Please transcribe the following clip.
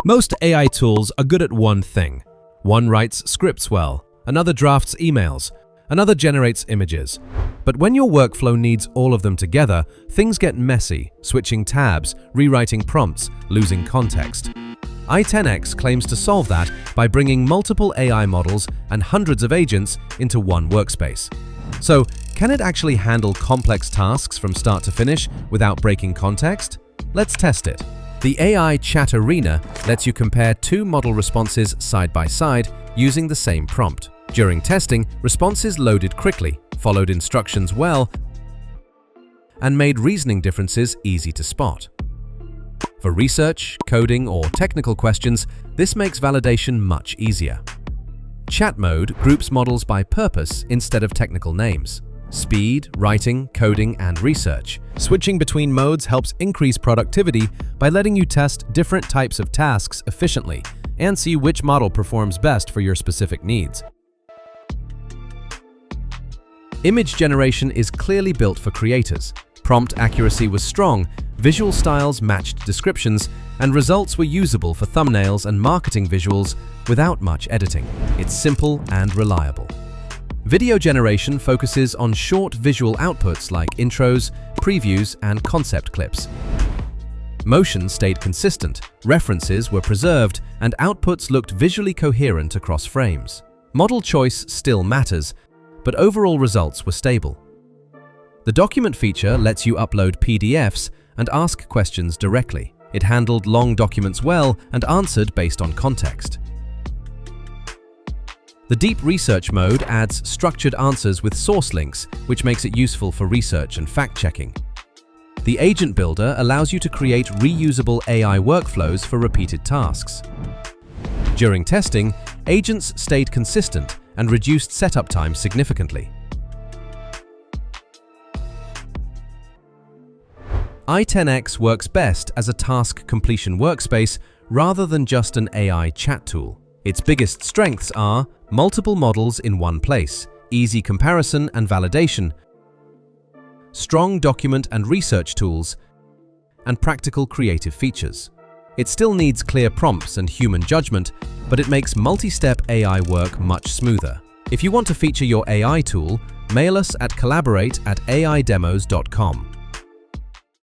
Most AI tools are good at one thing. One writes scripts well, another drafts emails, another generates images. But when your workflow needs all of them together, things get messy, switching tabs, rewriting prompts, losing context. i10x claims to solve that by bringing multiple AI models and hundreds of agents into one workspace. So, can it actually handle complex tasks from start to finish without breaking context? Let's test it. The AI Chat Arena lets you compare two model responses side by side using the same prompt. During testing, responses loaded quickly, followed instructions well, and made reasoning differences easy to spot. For research, coding, or technical questions, this makes validation much easier. Chat mode groups models by purpose instead of technical names. Speed, writing, coding, and research. Switching between modes helps increase productivity by letting you test different types of tasks efficiently and see which model performs best for your specific needs. Image generation is clearly built for creators. Prompt accuracy was strong, visual styles matched descriptions, and results were usable for thumbnails and marketing visuals without much editing. It's simple and reliable. Video generation focuses on short visual outputs like intros, previews, and concept clips. Motion stayed consistent, references were preserved, and outputs looked visually coherent across frames. Model choice still matters, but overall results were stable. The document feature lets you upload PDFs and ask questions directly. It handled long documents well and answered based on context. The deep research mode adds structured answers with source links, which makes it useful for research and fact-checking. The agent builder allows you to create reusable AI workflows for repeated tasks. During testing, agents stayed consistent and reduced setup time significantly. i10x works best as a task completion workspace rather than just an AI chat tool. Its biggest strengths are multiple models in one place, easy comparison and validation, strong document and research tools, and practical creative features. It still needs clear prompts and human judgment, but it makes multi-step AI work much smoother. If you want to feature your AI tool, mail us at collaborate@aidemos.com.